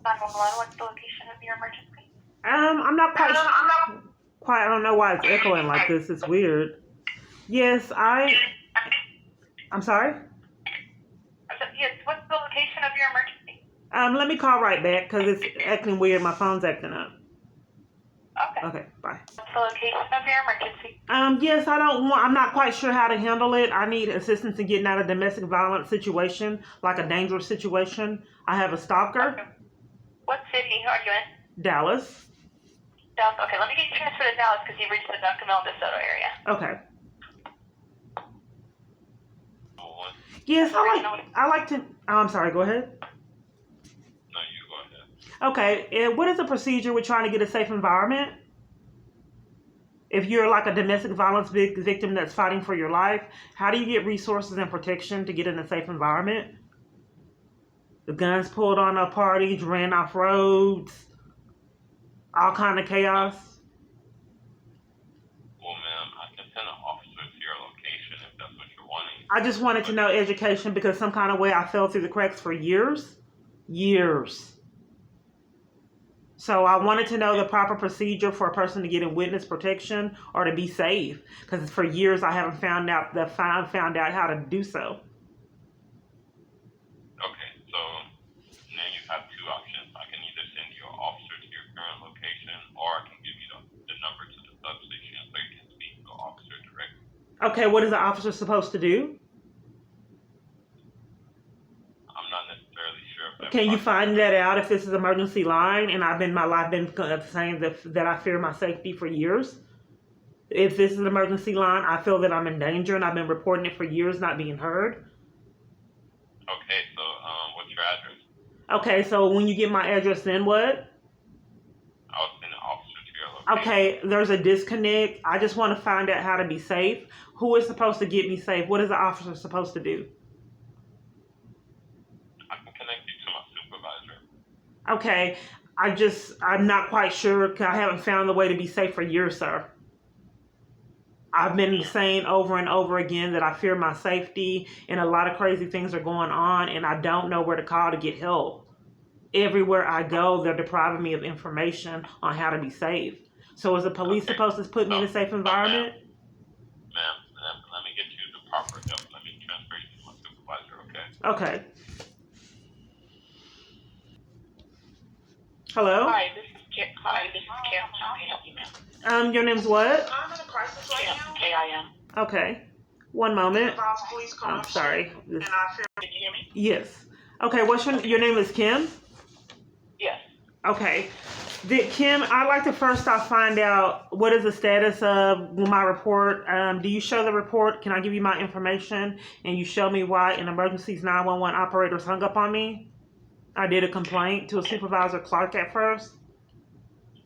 911, what's the location of your emergency? I'm not quite. I don't know why it's echoing like this. It's weird. Yes, I'm sorry. Yes, what's the location of your emergency? Let me call right back because it's acting weird. My phone's acting up. Okay. Okay, bye. What's the location of your emergency? Yes, I'm not quite sure how to handle it. I need assistance in getting out of a domestic violence situation, like a dangerous situation. I have a stalker. Okay. What city are you in? Dallas. Dallas. Okay, let me get you transferred to Dallas because you've reached the Duncanville, DeSoto area. Okay. Yes, I like to. Oh, I'm sorry. Go ahead. No, you go ahead. Okay. What is the procedure with trying to get a safe environment? If you're like a domestic violence victim that's fighting for your life, how do you get resources and protection to get in a safe environment? The guns pulled on a party, ran off roads, all kind of chaos. Well, ma'am, I can send an officer to your location if that's what you're wanting. I just wanted to know education because some kind of way I fell through the cracks for years. So I wanted to know the proper procedure for a person to get in witness protection or to be safe. Because for years I haven't found out how to do so. Okay, so now you have two options. I can either send your officer to your current location, or I can give you the number to the substation so you can speak to the officer directly. Okay, what is the officer supposed to do? I'm not necessarily sure if that. Can you find that out if this is emergency line? And my life been saying that I fear my safety for years. If this is an emergency line, I feel that I'm in danger, and I've been reporting it for years, not being heard. Okay, so what's your address? Okay, so when you get my address, then what? I'll send an officer to your location. Okay, there's a disconnect. I just want to find out how to be safe. Who is supposed to get me safe? What is the officer supposed to do? I can connect you to my supervisor. Okay, I'm not quite sure because I haven't found the way to be safe for years, sir. I've been saying over and over again that I fear my safety and a lot of crazy things are going on and I don't know where to call to get help. Everywhere I go, they're depriving me of information on how to be safe. So is the police supposed to put me in a safe environment? Ma'am, let me get you the proper help. Let me transfer you to my supervisor, okay? Okay. Hello? Hi, this is Kim. How may I help you, ma'am? Your name's what? I'm in a crisis right now. Kim. Okay. One moment. I'm sorry. Can you hear me? Yes. Okay, what's your name is Kim? Yes. Okay. Kim, I'd like to first off find out what is the status of my report. Do you show the report? Can I give you my information and you show me why an emergencies 911 operators hung up on me? I did a complaint to a supervisor Clark at first.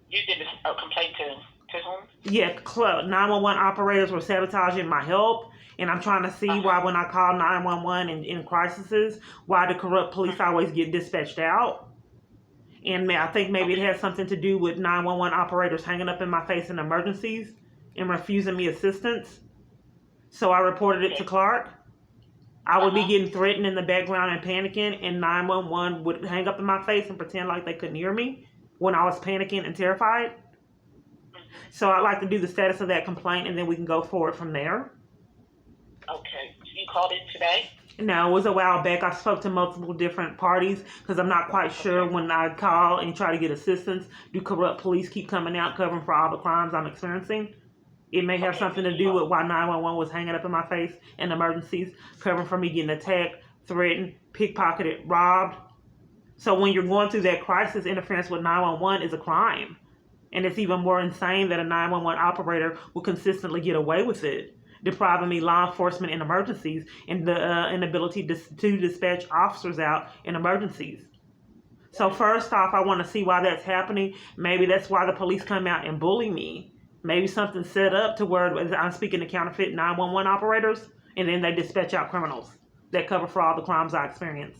You did a complaint to whom? Yeah, 911 operators were sabotaging my help, and I'm trying to see why when I call 911 in crises, why the corrupt police always get dispatched out. And I think maybe it has something to do with 911 operators hanging up in my face in emergencies and refusing me assistance. So I reported it to Clark. I would be getting threatened in the background and panicking, and 911 would hang up in my face and pretend like they couldn't hear me when I was panicking and terrified. So I'd like to do the status of that complaint, and then we can go forward from there. Okay. You called in today? No, it was a while back. I spoke to multiple different parties because I'm not quite sure when I call and try to get assistance, do corrupt police keep coming out covering for all the crimes I'm experiencing? It may have something to do with why 911 was hanging up in my face in emergencies, covering for me getting attacked, threatened, pickpocketed, robbed. So when you're going through that crisis, interference with 911 is a crime. And it's even more insane that a 911 operator will consistently get away with it, depriving me law enforcement in emergencies and the inability to dispatch officers out in emergencies. So first off, I want to see why that's happening. Maybe that's why the police come out and bully me. Maybe something's set up to where I'm speaking to counterfeit 911 operators, and then they dispatch out criminals that cover for all the crimes I experience.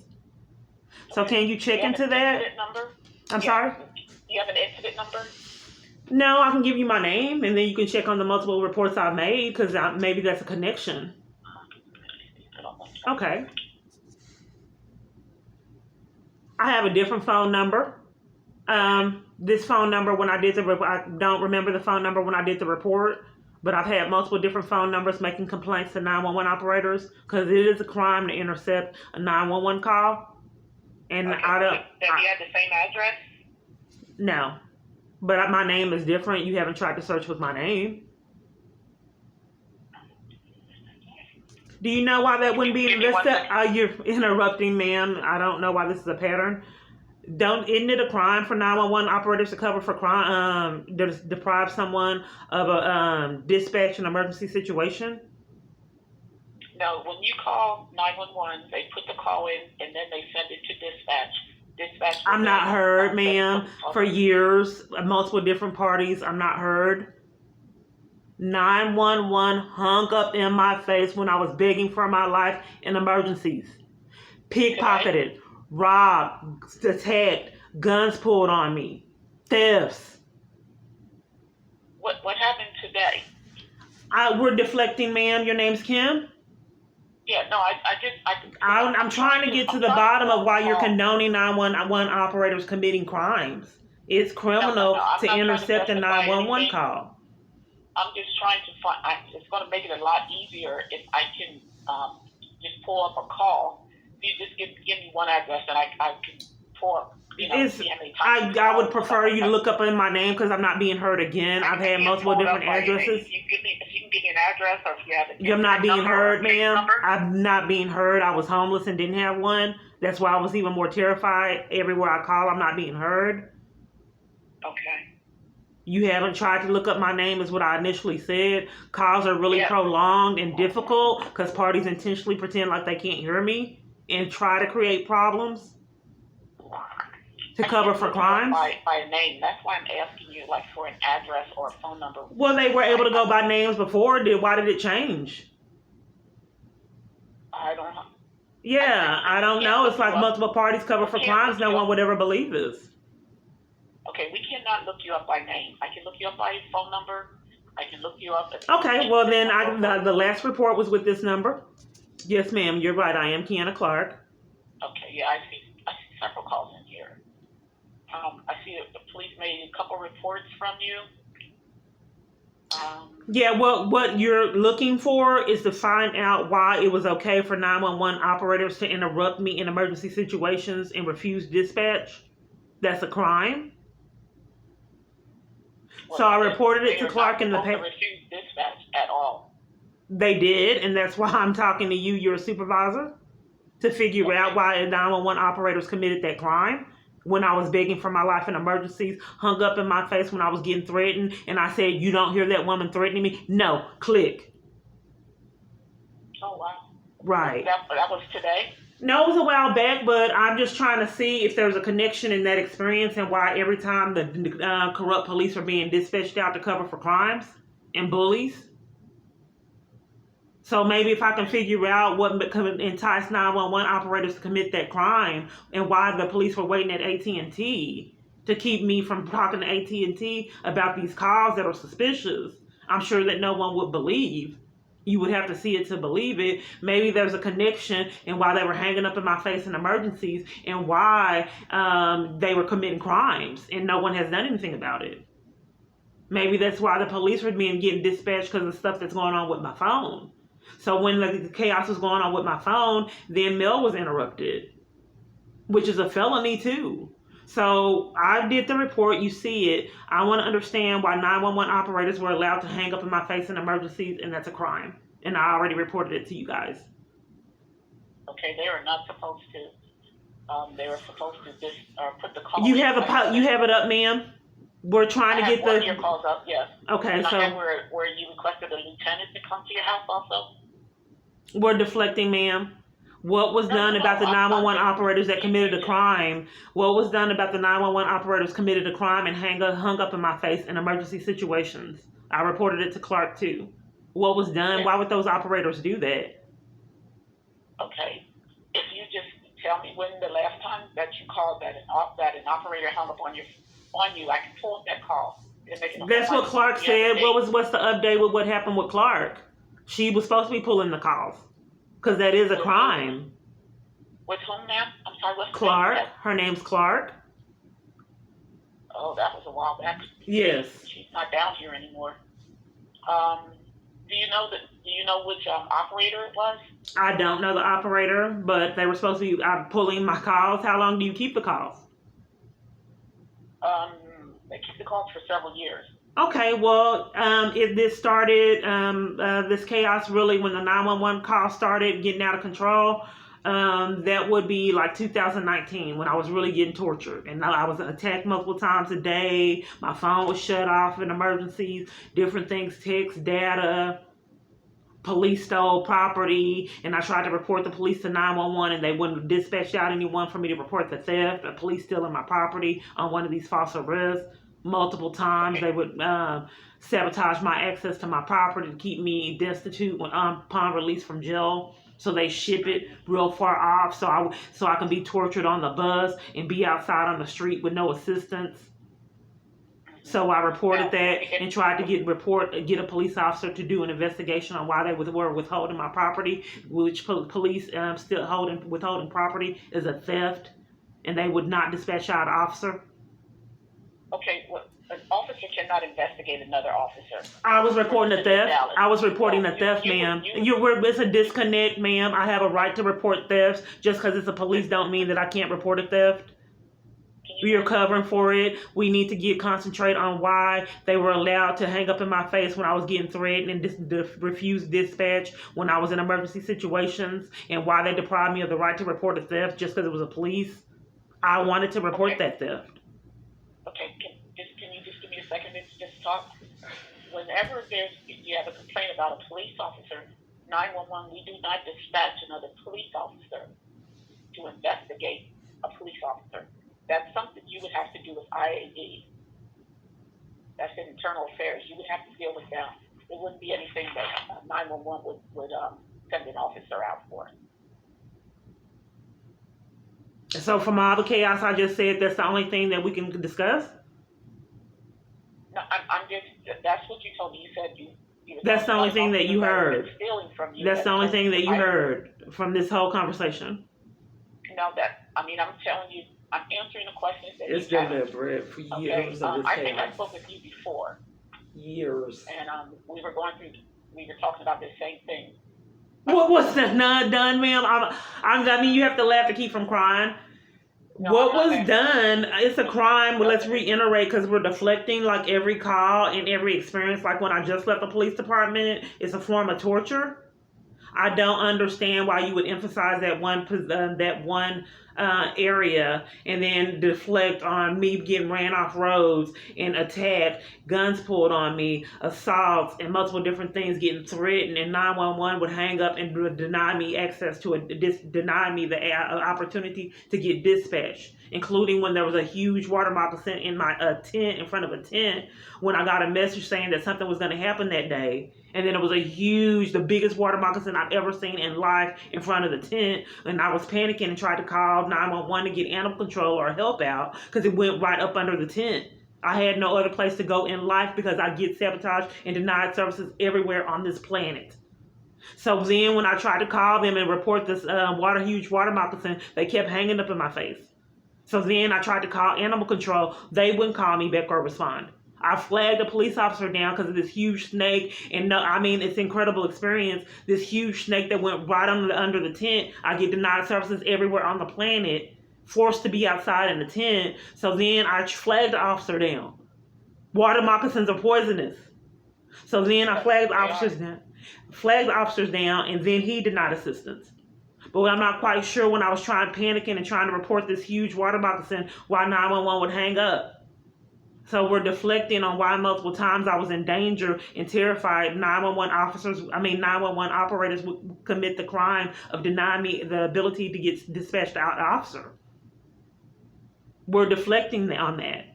So can you check into that? Number? I'm sorry? You have an incident number? No, I can give you my name, and then you can check on the multiple reports I've made, because maybe that's a connection. Okay. I have a different phone number. This phone number when I did I don't remember the phone number when I did the report, but I've had multiple different phone numbers making complaints to 911 operators because it is a crime to intercept a 911 call. And Okay. Have you had the same address? No, but my name is different. You haven't tried to search with my name. Do you know why that wouldn't be invested? You're interrupting, ma'am. I don't know why this is a pattern. Isn't it a crime for 911 operators to cover for crime, deprive someone of a dispatch an emergency situation? No, when you call 911, they put the call in and then they send it to dispatch. Dispatch. I'm not heard, ma'am. For years, multiple different parties, I'm not heard. 911 hung up in my face when I was begging for my life in emergencies. Pickpocketed, robbed, attacked, guns pulled on me, thefts. What happened today? We're deflecting, ma'am. Your name's Kim? Yeah, no, I'm trying to get to the bottom of why you're condoning 911 operators committing crimes. It's criminal to intercept a 911 call. I'm just trying to find. It's going to make it a lot easier if I can just pull up a call. You just give me one address and I can pull up. See how many times I would prefer you to look up in my name because I'm not being heard again. I've had multiple different addresses. If you can give me an address or if you have You're not being heard, ma'am. I'm not being heard. I was homeless and didn't have one. That's why I was even more terrified. Everywhere I call, I'm not being heard. Okay. You haven't tried to look up my name is what I initially said. Calls are really prolonged and difficult because parties intentionally pretend like they can't hear me and try to create problems to cover for crimes. By name. That's why I'm asking you, like, for an address or a phone number. Well, they were able to go by names before. Why did it change? I don't know. Yeah, I don't know. It's like multiple parties cover for crimes. No one would ever believe this. Okay, we cannot look you up by name. I can look you up by phone number. I can look you up. Okay, well then the last report was with this number. Yes, ma'am, you're right. I am Kiana Clark. Okay, yeah, I see several calls in here. I see the police made a couple reports from you. Yeah, well, what you're looking for is to find out why it was okay for 911 operators to interrupt me in emergency situations and refuse dispatch. That's a crime. Well, so I reported it to Clark in the paper. They refused dispatch at all. They did, and that's why I'm talking to you, your supervisor, to figure out why 911 operators committed that crime. When I was begging for my life in emergencies, hung up in my face when I was getting threatened, and I said, "You don't hear that woman threatening me?" No, click. Oh, wow. Right. That was today? No, it was a while back, but I'm just trying to see if there's a connection in that experience and why every time the corrupt police are being dispatched out to cover for crimes and bullies. So maybe if I can figure out what enticed 911 operators to commit that crime and why the police were waiting at AT&T to keep me from talking to AT&T about these calls that are suspicious, I'm sure that no one would believe. You would have to see it to believe it. Maybe there's a connection in why they were hanging up in my face in emergencies and why they were committing crimes and no one has done anything about it. Maybe that's why the police were getting dispatched because of the stuff that's going on with my phone. So when the chaos was going on with my phone, then mail was interrupted, which is a felony too. So I did the report. You see it. I want to understand why 911 operators were allowed to hang up in my face in emergencies, and that's a crime. And I already reported it to you guys. Okay, they were not supposed to. They were supposed to just put the call. You have it up, ma'am. We're trying to get one of your calls up. Yes. Okay, and so I had where you requested a lieutenant to come to your house also. We're deflecting, ma'am. What was done about the 911 operators that committed a crime? What was done about the 911 operators committed a crime and hung up in my face in emergency situations? I reported it to Clark too. What was done? Why would those operators do that? Okay. If you just tell me when the last time that you called that an operator hung up on you, I can pull up that call. That's what Clark said. What's the update with what happened with Clark? She was supposed to be pulling the calls. Because that is a crime. With whom, ma'am? I'm sorry, what's Clark. Her name's Clark. Oh, that was a while back. Yes. She's not down here anymore. Do you know which operator it was? I don't know the operator, but they were supposed to be pulling my calls. How long do you keep the calls? They keep the calls for several years. Okay, well, this started, this chaos really when the 911 call started getting out of control. That would be like 2019 when I was really getting tortured. And I was attacked multiple times a day. My phone was shut off in emergencies, different things, text, data. Police stole property, and I tried to report the police to 911, and they wouldn't dispatch out anyone for me to report the theft. The police stealing my property on one of these false arrests. Multiple times they would sabotage my access to my property to keep me destitute when upon release from jail. So they ship it real far off, so I can be tortured on the bus and be outside on the street with no assistance. So I reported that and tried to get a police officer to do an investigation on why they were withholding my property, which police still withholding property is a theft, and they would not dispatch out an officer. Okay, well, an officer cannot investigate another officer. I was reporting the theft. I was reporting the theft, ma'am. It's a disconnect, ma'am. I have a right to report thefts. Just because it's a police don't mean that I can't report a theft. We are covering for it. We need to concentrate on why they were allowed to hang up in my face when I was getting threatened and refuse dispatch when I was in emergency situations, and why they deprived me of the right to report a theft just because it was a police. I wanted to report that theft. Okay, can you just give me a second to just talk? Whenever you have a complaint about a police officer, 911, we do not dispatch another police officer to investigate a police officer. That's something you would have to do with IAD. That's in internal affairs. You would have to deal with them. It wouldn't be anything that 911 would send an officer out for. So from all the chaos I just said, that's the only thing that we can discuss? No, I'm just, that's what you told me. You said you that's the only thing that you heard. Stealing from you. That's the only thing that you heard from this whole conversation. No, I'm telling you, I'm answering the questions that it's been there, Brett, for years. Okay, I think I spoke with you before. Years. And we were talking about the same thing. What was that not done, ma'am? I mean, you have to laugh to keep from crying. No, what was done, it's a crime. Well, let's reiterate, because we're deflecting like every call and every experience. Like when I just left the police department, it's a form of torture. I don't understand why you would emphasize that one area and then deflect on me getting ran off roads and attacked, guns pulled on me, assaults, and multiple different things getting threatened, and 911 would hang up and deny me access to deny me the opportunity to get dispatched, including when there was a huge water moccasin in my tent, in front of a tent, when I got a message saying that something was going to happen that day. And then it was the biggest water moccasin I've ever seen in life in front of the tent. And I was panicking and tried to call 911 to get animal control or help out because it went right up under the tent. I had no other place to go in life because I get sabotaged and denied services everywhere on this planet. So then when I tried to call them and report this huge water moccasin, they kept hanging up in my face. So then I tried to call animal control. They wouldn't call me back or respond. I flagged a police officer down because of this huge snake, and it's incredible experience. This huge snake that went right under the tent. I get denied services everywhere on the planet, forced to be outside in the tent. So then I flagged the officer down. Water moccasins are poisonous. So then I flagged the officers down, and then he denied assistance. But I'm not quite sure when I was panicking and trying to report this huge water moccasin, why 911 would hang up. So we're deflecting on why multiple times I was in danger and terrified 911 operators would commit the crime of denying me the ability to get dispatched out an officer. We're deflecting on that.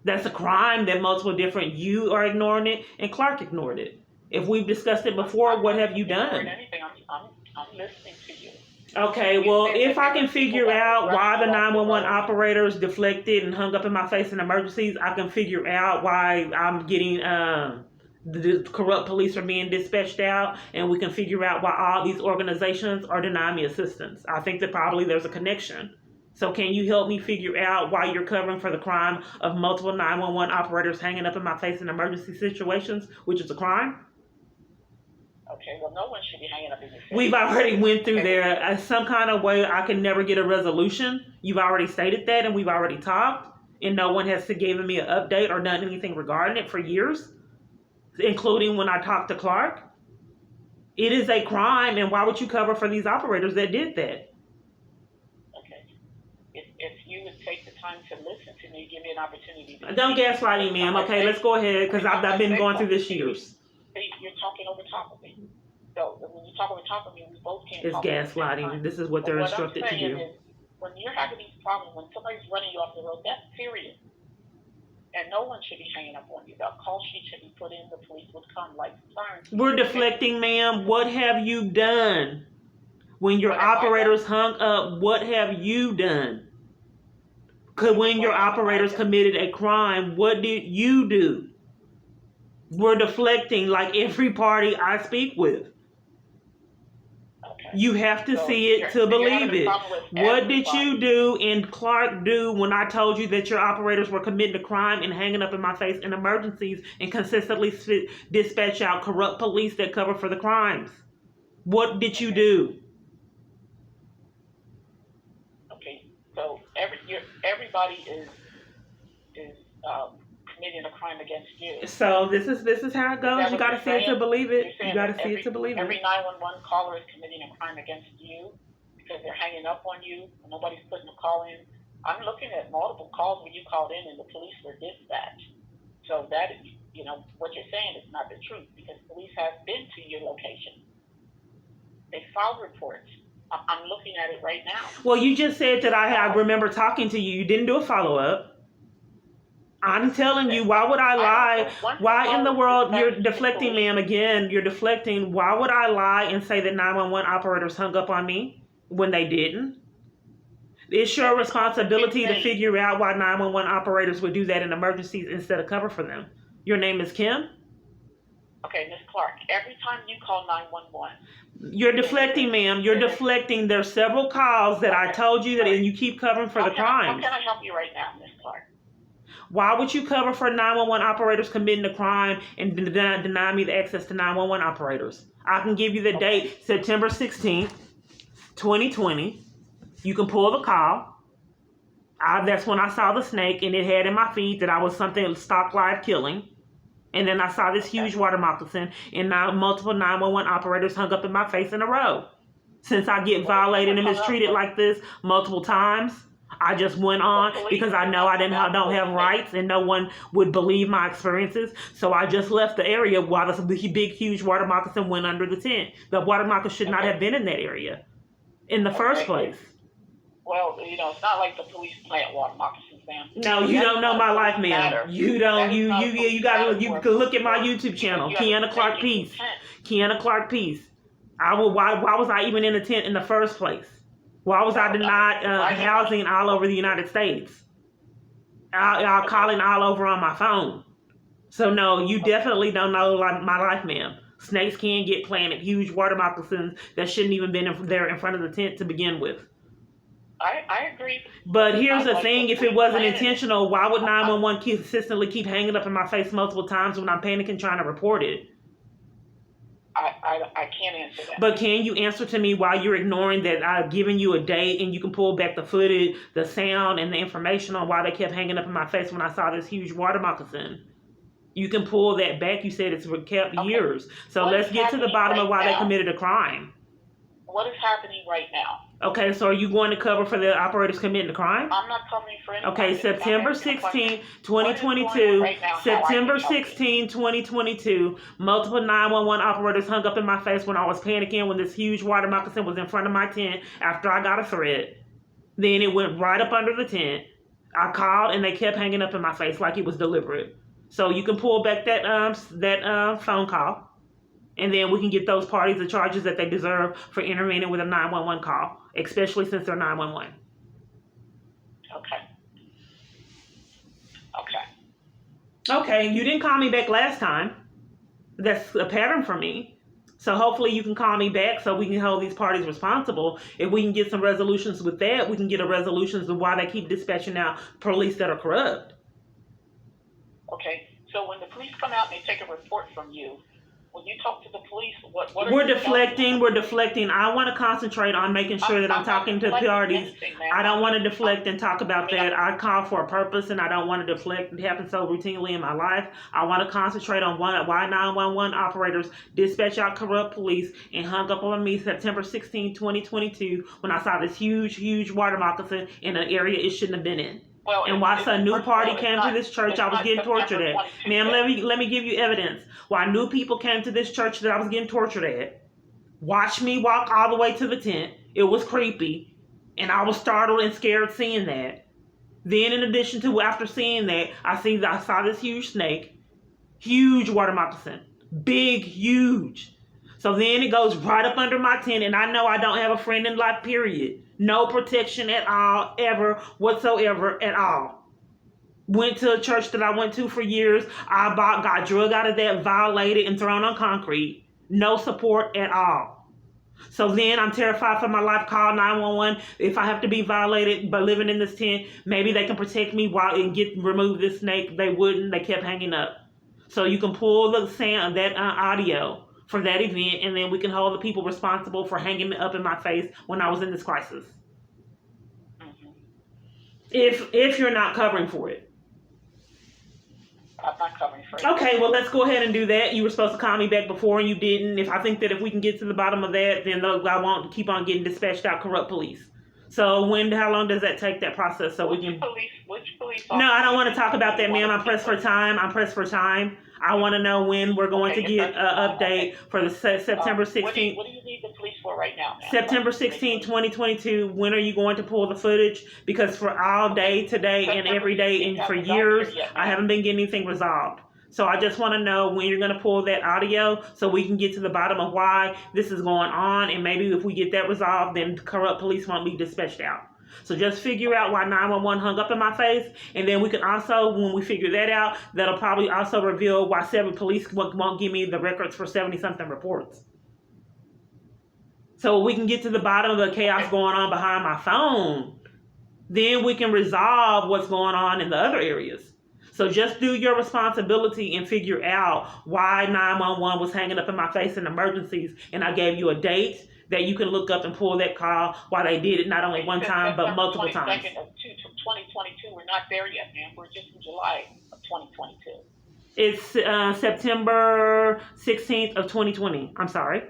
That's a crime that you are ignoring it and Clark ignored it. If we've discussed it before, what have you done? I'm listening to you. Okay, well, if I can figure out why the 911 operators deflected and hung up in my face in emergencies, I can figure out why I'm getting the corrupt police are being dispatched out, and we can figure out why all these organizations are denying me assistance. I think that probably there's a connection. So can you help me figure out why you're covering for the crime of multiple 911 operators hanging up in my face in emergency situations, which is a crime? Okay, well, no one should be hanging up in your face. We've already went through Okay. there. Some kind of way I can never get a resolution. You've already stated that, and we've already talked, and no one has given me an update or done anything regarding it for years, including when I talked to Clark. It is a crime, and why would you cover for these operators that did that? Okay. If you would take the time to listen to me, give me an opportunity to Don't gaslight me, ma'am. Okay, let's go ahead, because I've been going through this years. See, you're talking over top of me. So when you talk over top of me, we both can't It's talk at the same gaslighting. time. This is what they're instructed to do. Is, when you're having these problems, when somebody's running you off the road, that's serious. And no one should be hanging up on you. The call sheet should be put in. The police would come like sirens. We're deflecting, ma'am. What have you done? When your operators hung up, what have you done? Because when your operators committed a crime, what did you do? We're deflecting like every party I speak with. Okay. You have to see it to believe it. What did you do and Clark do when I told you that your operators were committing a crime and hanging up in my face in emergencies and consistently dispatch out corrupt police that cover for the crimes? What did you do? Okay, so everybody is committing a crime against you. So this is how it goes. You gotta see it to believe it. You gotta see it to believe it. Every 911 caller is committing a crime against you because they're hanging up on you. And nobody's putting a call in. I'm looking at multiple calls when you called in and the police were dispatched. So that is, what you're saying is not the truth because police have been to your location. They filed reports. I'm looking at it right now. Well, you just said that I remember talking to you. You didn't do a follow-up. I'm telling you, why would I lie? Why in the world, you're deflecting, ma'am, again, you're deflecting. Why would I lie and say that 911 operators hung up on me when they didn't? It's your responsibility to figure out why 911 operators would do that in emergencies instead of cover for them. Your name is Kim? Okay, Ms. Clark, every time you call 911. You're deflecting, ma'am. You're deflecting. There's several calls that I told you that, and you keep covering for the crimes. How can I help you right now, Ms. Clark? Why would you cover for 911 operators committing a crime and deny me the access to 911 operators? I can give you the date, September 16th, 2020. You can pull the call. That's when I saw the snake, and it had in my feed that I was something stock live killing. And then I saw this huge water moccasin, and now multiple 911 operators hung up in my face in a row. Since I get violated and mistreated like this multiple times, I just went on because I know I don't have rights and no one would believe my experiences. So I just left the area while this big, huge water moccasin went under the tent. The water moccasin should not have been in that area in the first place. Well, it's not like the police plant water moccasins, ma'am. No, you don't know my life, ma'am. You don't. You can look at my YouTube channel, Kiana Clark Peace. Kiana Clark Peace. Why was I even in the tent in the first place? Why was I denied housing all over the United States? I'll calling all over on my phone. So no, you definitely don't know my life, ma'am. Snakes can get planted. Huge water moccasins that shouldn't even been there in front of the tent to begin with. I agree. But here's the thing, if it wasn't intentional, why would 911 consistently keep hanging up in my face multiple times when I'm panicking trying to report it? I can't answer that. But can you answer to me why you're ignoring that I've given you a date and you can pull back the footage, the sound, and the information on why they kept hanging up in my face when I saw this huge water moccasin? You can pull that back. You said it's kept years. So let's get to the bottom of why they committed a crime. What is happening right now? Okay, so are you going to cover for the operators committing the crime? I'm not covering for any. Okay, September 16, 2022. September 16, 2022. Multiple 911 operators hung up in my face when I was panicking when this huge water moccasin was in front of my tent after I got a threat. Then it went right up under the tent. I called and they kept hanging up in my face like it was deliberate. So you can pull back that phone call. And then we can get those parties the charges that they deserve for intervening with a 911 call, especially since they're 911. Okay, you didn't call me back last time. That's a pattern for me. So hopefully you can call me back so we can hold these parties responsible. If we can get some resolutions with that, we can get a resolutions of why they keep dispatching out police that are corrupt. Okay, so when the police come out and they take a report from you, when you talk to the police, what are We're you deflecting. We're deflecting. I want to concentrate on making sure that I'm talking to parties. I don't want to deflect and talk about that. I call for a purpose, and I don't want to deflect. It happens so routinely in my life. I want to concentrate on why 911 operators dispatch out corrupt police and hung up on me September 16, 2022, when I saw this huge water moccasin in an area it shouldn't have been in. Well, And why a new party came to this church I was getting tortured at. Ma'am, let me give you evidence. Why new people came to this church that I was getting tortured at. Watch me walk all the way to the tent. It was creepy. And I was startled and scared seeing that. Then in addition to after seeing that, I saw this huge snake. Huge water moccasin. Big, huge. So then it goes right up under my tent, and I know I don't have a friend in life, period. No protection at all, ever, whatsoever, at all. Went to a church that I went to for years. Got drug out of that, violated, and thrown on concrete. No support at all. So then I'm terrified for my life. Call 911. If I have to be violated by living in this tent, maybe they can protect me and remove this snake. They wouldn't. They kept hanging up. So you can pull the sound, that audio for that event, and then we can hold the people responsible for hanging up in my face when I was in this crisis. Mm-hmm. If you're not covering for it. I'm not covering for it. Okay, well, let's go ahead and do that. You were supposed to call me back before and you didn't. I think that if we can get to the bottom of that, then I won't keep on getting dispatched out corrupt police. So how long does that take, that process? So Which we can. police? No, I don't want to talk about that, ma'am. I'm pressed for time. I want to know when we're going to get an update for the September 16th. What do you need the police for right now, ma'am? September 16, 2022. When are you going to pull the footage? Because for all day today and every day and for years, I haven't been getting anything resolved. So I just want to know when you're going to pull that audio so we can get to the bottom of why this is going on. And maybe if we get that resolved, then corrupt police won't be dispatched out. So just figure out why 911 hung up in my face. And then we can also, when we figure that out, that'll probably also reveal why 7 police won't give me the records for 70-something reports. So we can get to the bottom of the chaos going on behind my phone. Then we can resolve what's going on in the other areas. So just do your responsibility and figure out why 911 was hanging up in my face in emergencies. And I gave you a date that you can look up and pull that call, why they did it not only one time, but multiple times. 2022, we're not there yet, man. We're just in July of 2022. It's September 16th of 2020. I'm sorry.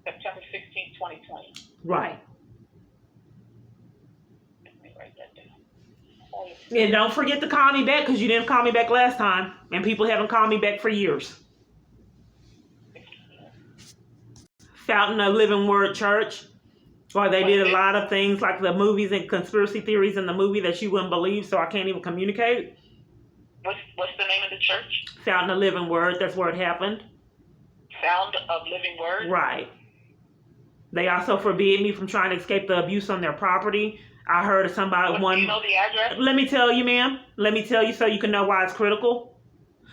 September 16th, 2020. Right. Let me write that down. And don't forget to call me back because you didn't call me back last time. And people haven't called me back for years. Fountain of Living Word Church, where they did a lot of things like the movies and conspiracy theories in the movie that you wouldn't believe, so I can't even communicate. What's the name of the church? Fountain of Living Word, that's where it happened. Sound of Living Word? Right. They also forbid me from trying to escape the abuse on their property. I heard of somebody Do you know the address? Let me tell you, ma'am. Let me tell you so you can know why it's critical.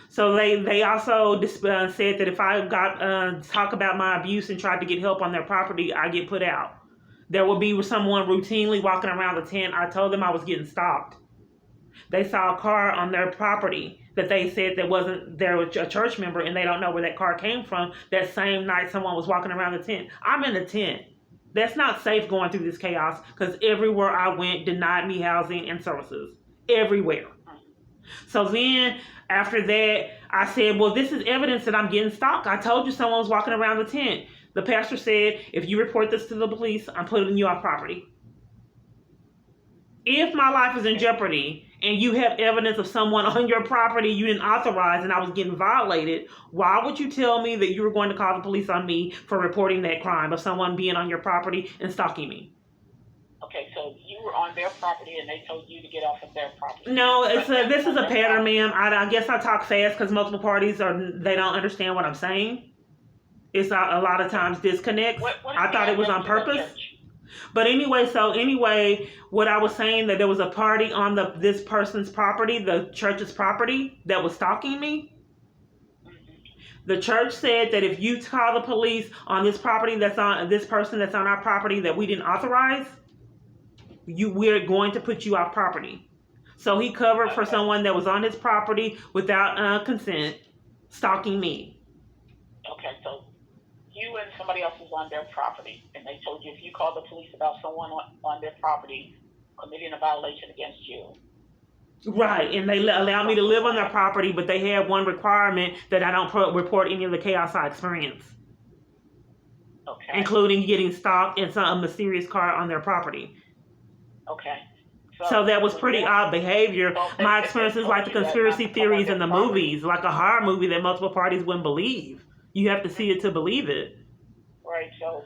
So they also said that if I talk about my abuse and tried to get help on their property, I get put out. There will be someone routinely walking around the tent. I told them I was getting stalked. They saw a car on their property that they said that wasn't there was a church member, and they don't know where that car came from. That same night, someone was walking around the tent. I'm in the tent. That's not safe going through this chaos because everywhere I went denied me housing and services. Everywhere. So then after that, I said, well, this is evidence that I'm getting stalked. I told you someone was walking around the tent. The pastor said, if you report this to the police, I'm putting you off property. If my life is in jeopardy and you have evidence of someone on your property you didn't authorize and I was getting violated, why would you tell me that you were going to call the police on me for reporting that crime of someone being on your property and stalking me? Okay, so you were on their property and they told you to get off of their property. No, this is a pattern, ma'am. I guess I talk fast because multiple parties they don't understand what I'm saying. It's a lot of times disconnects. I thought it was on purpose. But anyway, what I was saying that there was a party on this person's property, the church's property, that was stalking me. The church said that if you call the police on this property that's on this person that's on our property that we didn't authorize, we're going to put you off property. So he covered for someone that was on his property without consent, stalking me. Okay, so you and somebody else was on their property, and they told you if you called the police about someone on their property committing a violation against you. Right, and they allow me to live on their property, but they had one requirement that I don't report any of the chaos I experience. Okay. Including getting stalked in a mysterious car on their property. Okay. So that was pretty odd behavior. My experience is like the conspiracy theories in the movies, like a horror movie that multiple parties wouldn't believe. You have to see it to believe it. Right, so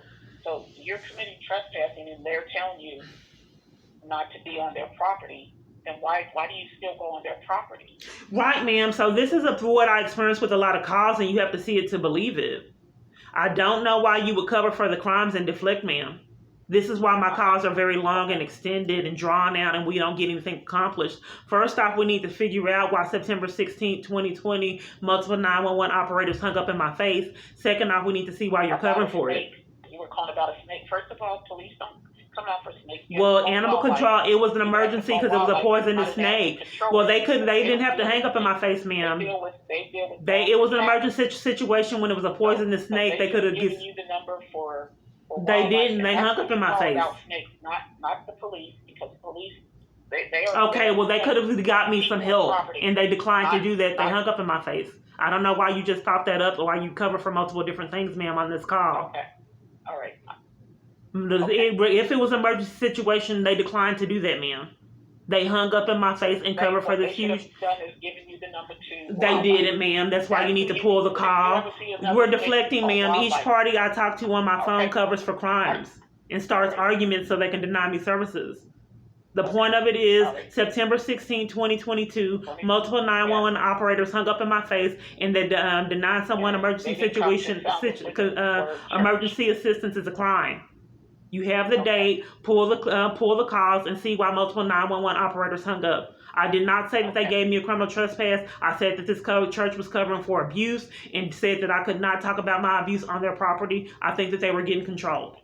you're committing trespassing and they're telling you not to be on their property. Then why do you still go on their property? Right, ma'am. So this is what I experienced with a lot of calls, and you have to see it to believe it. I don't know why you would cover for the crimes and deflect, ma'am. This is why my calls are very long and extended and drawn out, and we don't get anything accomplished. First off, we need to figure out why September 16, 2020, multiple 911 operators hung up in my face. Second off, we need to see why you're covering for it. You were calling about a snake. First of all, police don't come out for snakes. Well, animal control, it was an emergency because it was a poisonous snake. Well, they didn't have to hang up in my face, ma'am. It was an emergency situation when it was a poisonous snake. They could have given you the number for they didn't. They hung up in my face. Snakes, not the police, because police, they are. Okay, well, they could have got me some help, and they declined to do that. They hung up in my face. I don't know why you just popped that up or why you cover for multiple different things, ma'am, on this call. Okay, all right. If it was an emergency situation, they declined to do that, ma'am. They hung up in my face and covered for this huge. They didn't, ma'am. That's why you need to pull the call. We're deflecting, ma'am. Each party I talk to on my phone covers for crimes and starts arguments so they can deny me services. The point of it is September 16, 2022, multiple 911 operators hung up in my face and they denied someone emergency situation. Emergency assistance is a crime. You have the date, pull the calls, and see why multiple 911 operators hung up. I did not say that they gave me a criminal trespass. I said that this church was covering for abuse and said that I could not talk about my abuse on their property. I think that they were getting controlled.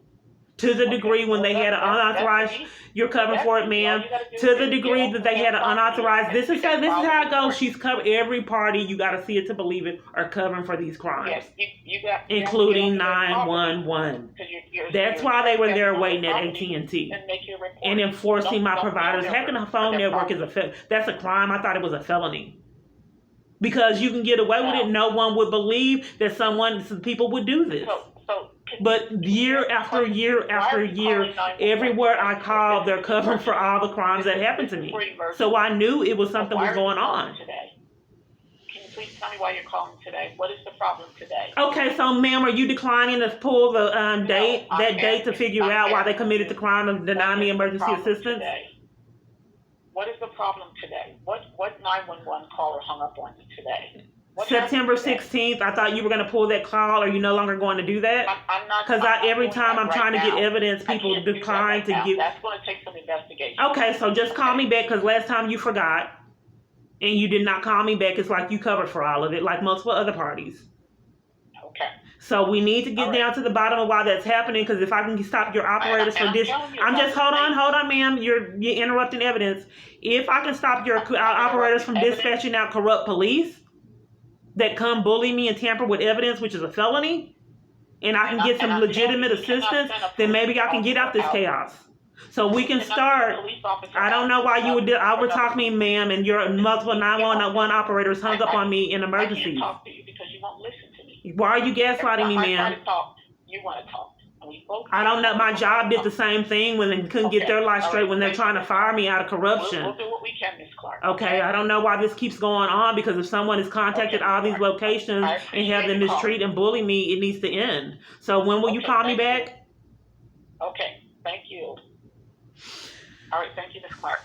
To the degree when they had an unauthorized, you're covering for it, ma'am. To the degree that they had an unauthorized, this is how it goes. She's covered every party. You got to see it to believe it are covering for these crimes, including 911. That's why they were there waiting at AT&T and enforcing my providers. Hacking a phone network is that's a crime. I thought it was a felony. Because you can get away with it, no one would believe that some people would do this. But year after year after year, everywhere I called, they're covering for all the crimes that happened to me. So I knew it was something was going on. Can you please tell me why you're calling today? What is the problem today? Okay, so ma'am, are you declining to pull the date to figure out why they committed the crime of denying me emergency assistance? What is the problem today? What 911 caller hung up on you today? September 16th, I thought you were going to pull that call. Are you no longer going to do that? I'm not. Because every time I'm trying to get evidence, people decline to give. That's going to take some investigation. Okay, so just call me back because last time you forgot and you did not call me back. It's like you covered for all of it, like multiple other parties. Okay. So we need to get down to the bottom of why that's happening, because if I can stop your operators from this, hold on, ma'am. You're interrupting evidence. If I can stop your operators from dispatching out corrupt police that come bully me and tamper with evidence, which is a felony, and I can get some legitimate assistance, then maybe I can get out this chaos. So we can start. I don't know why you would overtalk me, ma'am, and your multiple 911 operators hung up on me in emergencies. I can't talk to you because you won't listen to me. Why are you gaslighting me, ma'am? You want to talk. I don't know. My job did the same thing when they couldn't get their life straight when they're trying to fire me out of corruption. We'll do what we can, Ms. Clark. Okay, I don't know why this keeps going on, because if someone has contacted all these locations and have them mistreat and bully me, it needs to end. So when will you call me back? Okay, thank you. All right, thank you, Ms. Clark.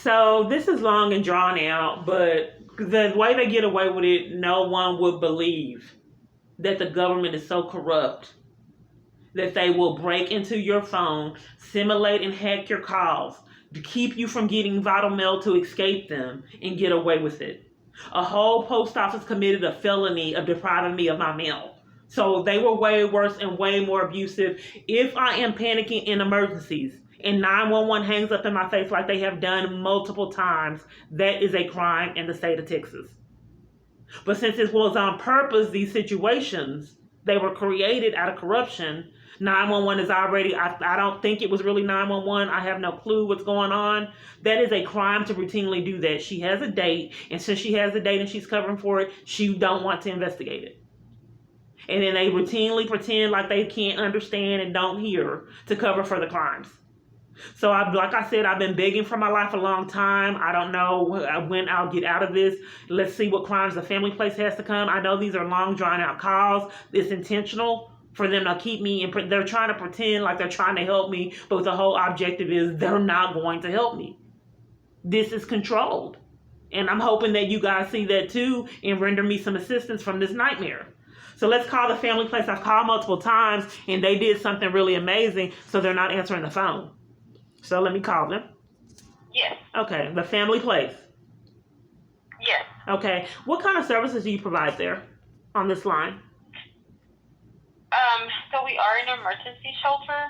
So this is long and drawn out, but the way they get away with it, no one would believe that the government is so corrupt that they will break into your phone, simulate and hack your calls to keep you from getting vital mail to escape them and get away with it. A whole post office committed a felony of depriving me of my mail. So they were way worse and way more abusive. If I am panicking in emergencies and 911 hangs up in my face like they have done multiple times, that is a crime in the state of Texas. But since it was on purpose, these situations, they were created out of corruption. 911 is already, I don't think it was really 911. I have no clue what's going on. That is a crime to routinely do that. She has a date, and since she has a date and she's covering for it, she don't want to investigate it. And then they routinely pretend like they can't understand and don't hear to cover for the crimes. So, like I said, I've been begging for my life a long time. I don't know when I'll get out of this. Let's see what crimes the family place has to come. I know these are long, drawn-out calls. It's intentional for them to keep me, and they're trying to pretend like they're trying to help me, but the whole objective is they're not going to help me. This is controlled. And I'm hoping that you guys see that too and render me some assistance from this nightmare. So let's call the family place. I've called multiple times, and they did something really amazing, so they're not answering the phone. So let me call them. Yes. Okay, the family place. Yes. Okay, what kind of services do you provide there on this line? So we are an emergency shelter.